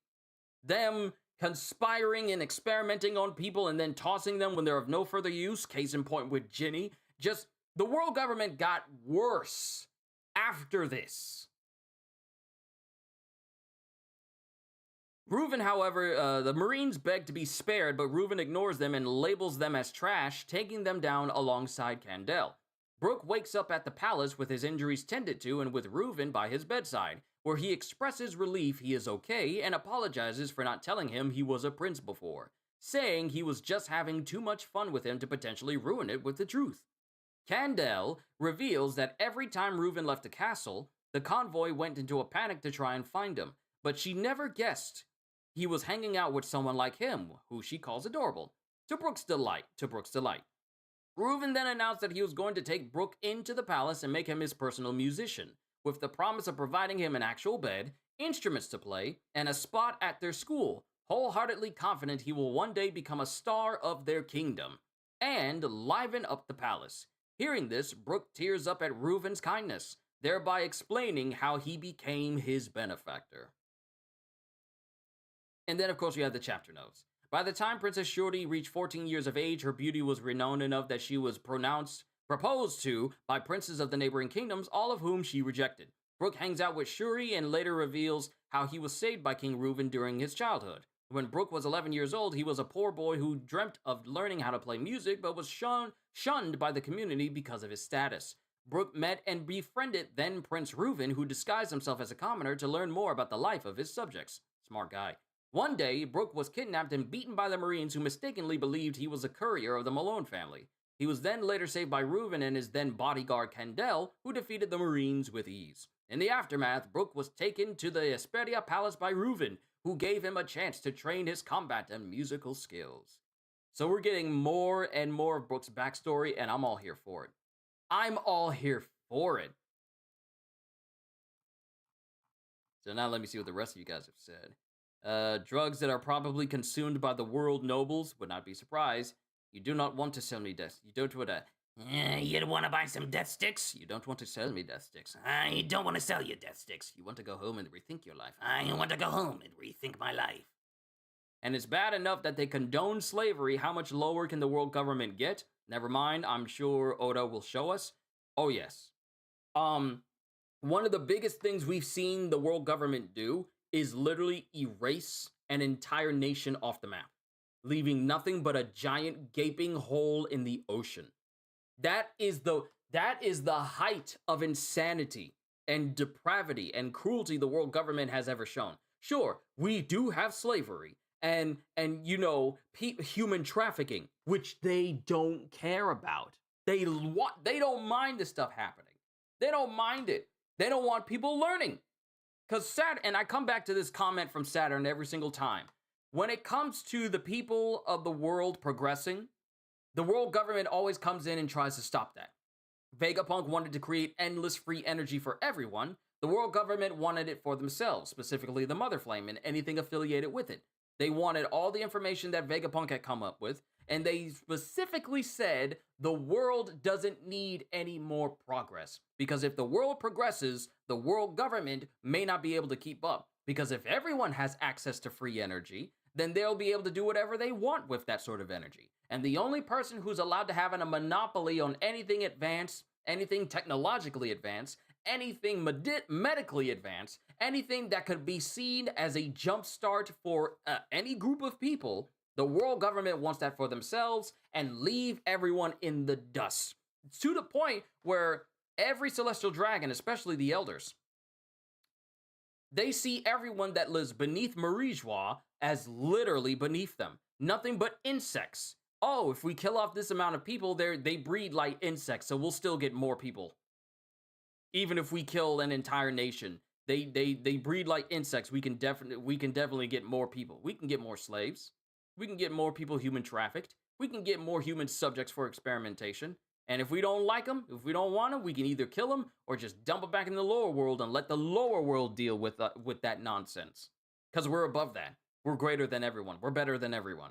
S1: Them conspiring and experimenting on people and then tossing them when they're of no further use. Case in point with Ginny. Just, the world government got worse after this. Reuven, however, the Marines beg to be spared, but Reuven ignores them and labels them as trash, taking them down alongside Candel. Brooke wakes up at the palace with his injuries tended to and with Reuven by his bedside, where he expresses relief he is okay and apologizes for not telling him he was a prince before, saying he was just having too much fun with him to potentially ruin it with the truth. Candel reveals that every time Reuven left the castle, the convoy went into a panic to try and find him, but she never guessed he was hanging out with someone like him, who she calls adorable, to Brooke's delight. Reuven then announced that he was going to take Brooke into the palace and make him his personal musician, with the promise of providing him an actual bed, instruments to play, and a spot at their school, wholeheartedly confident he will one day become a star of their kingdom, and liven up the palace. Hearing this, Brooke tears up at Reuven's kindness, thereby explaining how he became his benefactor. And then, of course, we have the chapter notes. By the time Princess Shuri reached 14 years of age, her beauty was renowned enough that she was proposed to by princes of the neighboring kingdoms, all of whom she rejected. Brooke hangs out with Shuri and later reveals how he was saved by King Reuven during his childhood. When Brooke was 11 years old, he was a poor boy who dreamt of learning how to play music, but was shunned by the community because of his status. Brooke met and befriended then Prince Reuven, who disguised himself as a commoner to learn more about the life of his subjects. Smart guy. One day, Brooke was kidnapped and beaten by the Marines who mistakenly believed he was a courier of the Malone family. He was then later saved by Reuven and his then bodyguard Kendall, who defeated the Marines with ease. In the aftermath, Brook was taken to the Hesperia Palace by Reuven, who gave him a chance to train his combat and musical skills. So we're getting more and more of Brook's backstory, and I'm all here for it. I'm all here for it. So now let me see what the rest of you guys have said. Drugs that are probably consumed by the world nobles, would not be surprised. You do not want to sell me death. You don't want to...
S3: You want to buy some death sticks?
S1: You don't want to sell me death sticks.
S3: I don't want to sell you death sticks.
S1: You want to go home and rethink your life.
S3: I want to go home and rethink my life.
S1: And it's bad enough that they condone slavery. How much lower can the world government get? Never mind, I'm sure Oda will show us. Oh, yes. One of the biggest things we've seen the world government do is literally erase an entire nation off the map, leaving nothing but a giant gaping hole in the ocean. That is the height of insanity and depravity and cruelty the world government has ever shown. Sure, we do have slavery and you know, human trafficking, which they don't care about. They don't mind this stuff happening. They don't mind it. They don't want people learning. Because Saturn, and I come back to this comment from Saturn every single time. When it comes to the people of the world progressing, the world government always comes in and tries to stop that. Vegapunk wanted to create endless free energy for everyone. The world government wanted it for themselves, specifically the Mother Flame and anything affiliated with it. They wanted all the information that Vegapunk had come up with, and they specifically said the world doesn't need any more progress. Because if the world progresses, the world government may not be able to keep up. Because if everyone has access to free energy, then they'll be able to do whatever they want with that sort of energy. And the only person who's allowed to have a monopoly on anything advanced, anything technologically advanced, anything medically advanced, anything that could be seen as a jumpstart for any group of people, the world government wants that for themselves and leave everyone in the dust. To the point where every celestial dragon, especially the elders, they see everyone that lives beneath Marijois as literally beneath them. Nothing but insects. Oh, if we kill off this amount of people, they breed like insects, so we'll still get more people. Even if we kill an entire nation, they breed like insects. We can definitely get more people. We can get more slaves. We can get more people human trafficked. We can get more human subjects for experimentation. And if we don't like them, if we don't want them, we can either kill them or just dump them back in the lower world and let the lower world deal with that nonsense. Because we're above that. We're greater than everyone. We're better than everyone.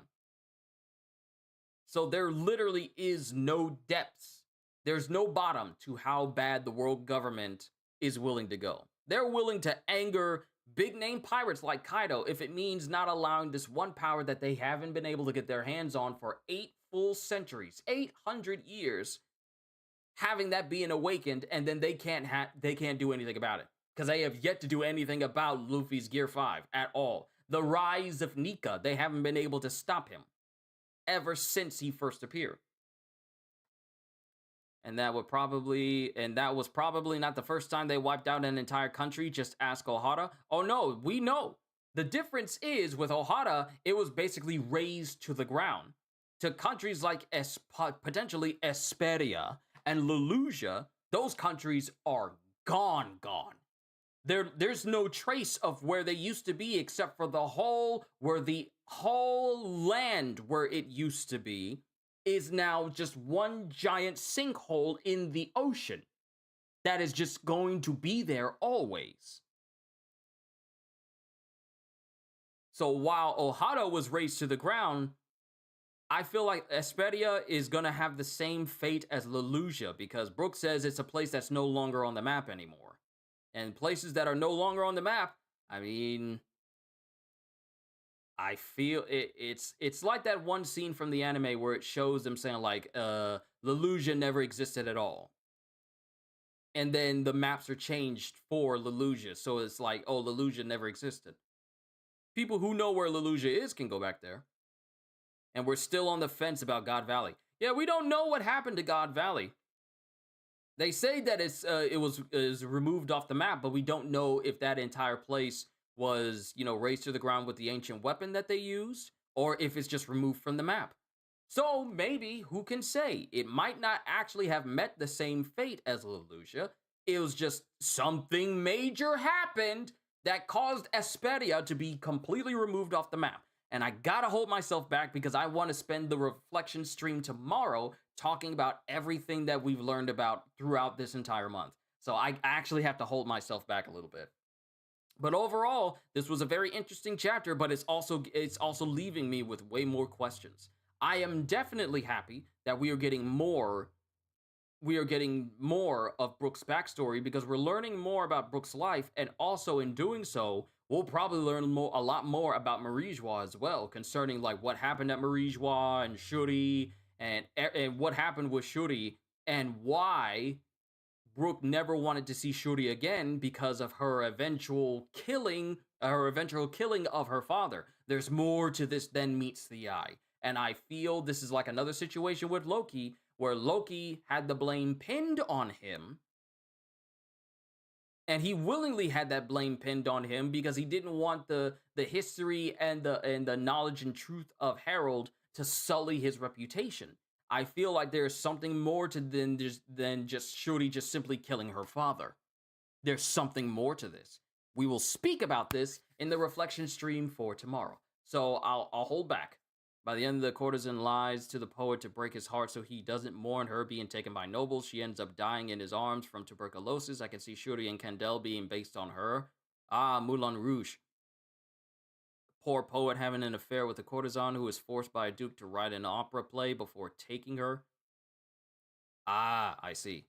S1: So there literally is no depths. There's no bottom to how bad the world government is willing to go. They're willing to anger big name pirates like Kaido if it means not allowing this one power that they haven't been able to get their hands on for 8 full centuries, 800 years, having that being awakened, and then they can't do anything about it because they have yet to do anything about Luffy's Gear 5 at all. The rise of Nika, they haven't been able to stop him ever since he first appeared. And that was probably not the first time they wiped out an entire country. Just ask Ohara. Oh no, we know. The difference is with Ohara, it was basically razed to the ground. To countries like potentially Esperia and Lelouja, those countries are gone. There's no trace of where they used to be except for the whole land where it used to be is now just one giant sinkhole in the ocean that is just going to be there always. So while Ohara was razed to the ground, I feel like Esperia is going to have the same fate as Lelouja because Brook says it's a place that's no longer on the map anymore. And places that are no longer on the map, I mean, I feel it's like that one scene from the anime where it shows them saying like, Lelouja never existed at all. And then the maps are changed for Lelouja. So it's like, oh, Lelouja never existed. People who know where Lelouja is can go back there. And we're still on the fence about God Valley. Yeah, we don't know what happened to God Valley. They say that it was removed off the map, but we don't know if that entire place was, razed to the ground with the ancient weapon that they used, or if it's just removed from the map. So maybe, who can say, it might not actually have met the same fate as Lelouch. It was just something major happened that caused Esperia to be completely removed off the map. And I gotta hold myself back because I want to spend the reflection stream tomorrow talking about everything that we've learned about throughout this entire month. So I actually have to hold myself back a little bit. But overall, this was a very interesting chapter, but it's also leaving me with way more questions. I am definitely happy that we are getting more of Brooke's backstory because we're learning more about Brooke's life, and also in doing so, we'll probably learn a lot more about Marie-Joie as well, concerning like what happened at Marie-Joie and Shuri, and what happened with Shuri, and why Brooke never wanted to see Shuri again because of her eventual killing of her father. There's more to this than meets the eye. And I feel this is like another situation with Loki, where Loki had the blame pinned on him. And he willingly had that blame pinned on him because he didn't want the history and the knowledge and truth of Harold to sully his reputation. I feel like there's something more to than just Shuri just simply killing her father. There's something more to this. We will speak about this in the reflection stream for tomorrow. So I'll hold back. By the end, the courtesan lies to the poet to break his heart so he doesn't mourn her being taken by nobles. She ends up dying in his arms from tuberculosis. I can see Shuri and Candel being based on her. Ah, Moulin Rouge. Poor poet having an affair with a courtesan who is forced by a duke to write an opera play before taking her. Ah, I see.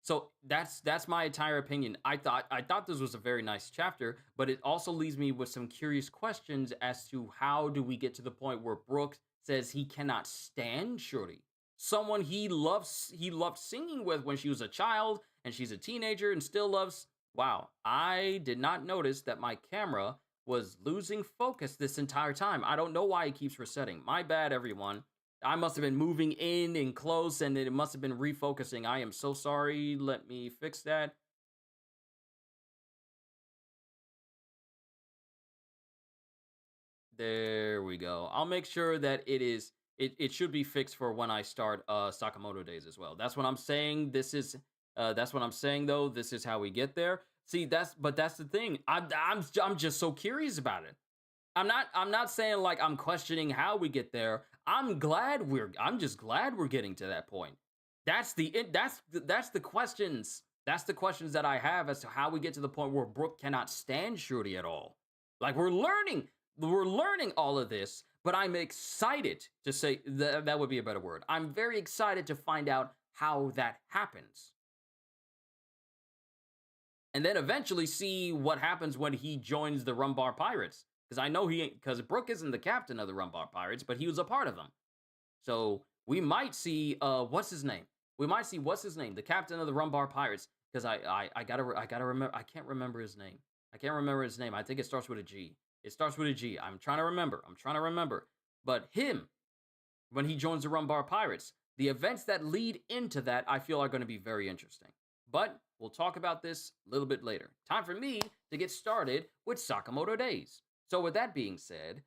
S1: So that's my entire opinion. I thought this was a very nice chapter, but it also leaves me with some curious questions as to how do we get to the point where Brooke says he cannot stand Shuri, someone he loved singing with when she was a child, and she's a teenager and still loves. Wow, I did not notice that my camera was losing focus this entire time. I don't know why it keeps resetting. My bad, everyone. I must have been moving in and close, and it must have been refocusing. I am so sorry. Let me fix that. There we go. I'll make sure that it should be fixed for when I start Sakamoto Days as well. That's what I'm saying. That's what I'm saying though. This is how we get there. See, that's the thing. I'm just so curious about it. I'm not saying like I'm questioning how we get there. I'm just glad we're getting to that point. That's the questions. That's the questions that I have as to how we get to the point where Brooke cannot stand Shuri at all. Like we're learning all of this, but I'm excited to say that would be a better word. I'm very excited to find out how that happens. And then eventually see what happens when he joins the Rumbar Pirates. Because I know because Brooke isn't the captain of the Rumbar Pirates, but he was a part of them. So we might see, what's his name? The captain of the Rumbar Pirates. Because I gotta remember, I can't remember his name. I think it starts with a G. I'm trying to remember. But him, when he joins the Rumbar Pirates, the events that lead into that, I feel are going to be very interesting. But we'll talk about this a little bit later. Time for me to get started with Sakamoto Days. So with that being said,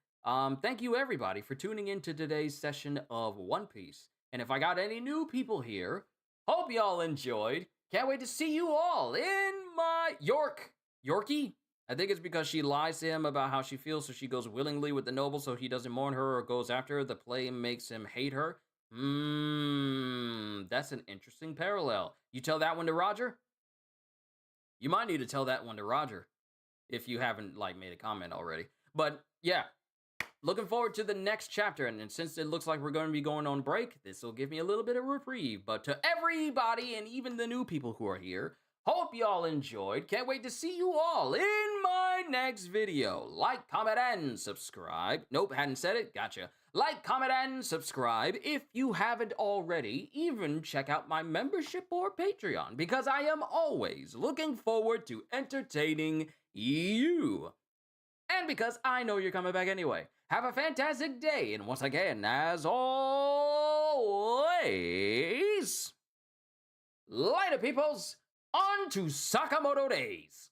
S1: thank you everybody for tuning in to today's session of One Piece. And if I got any new people here, hope y'all enjoyed. Can't wait to see you all in my Yorkie? I think it's because she lies to him about how she feels, so she goes willingly with the noble so he doesn't mourn her or goes after her. The play makes him hate her. That's an interesting parallel. You tell that one to Roger? You might need to tell that one to Roger if you haven't made a comment already. But yeah, looking forward to the next chapter. And since it looks like we're going to be going on break, this will give me a little bit of reprieve. But to everybody and even the new people who are here, hope y'all enjoyed. Can't wait to see you all in my next video. Like, comment, and subscribe. Nope, hadn't said it. Gotcha. Like, comment, and subscribe if you haven't already. Even check out my membership or Patreon, because I am always looking forward to entertaining you. And because I know you're coming back anyway. Have a fantastic day, and once again, as always, later peoples, on to Sakamoto Days.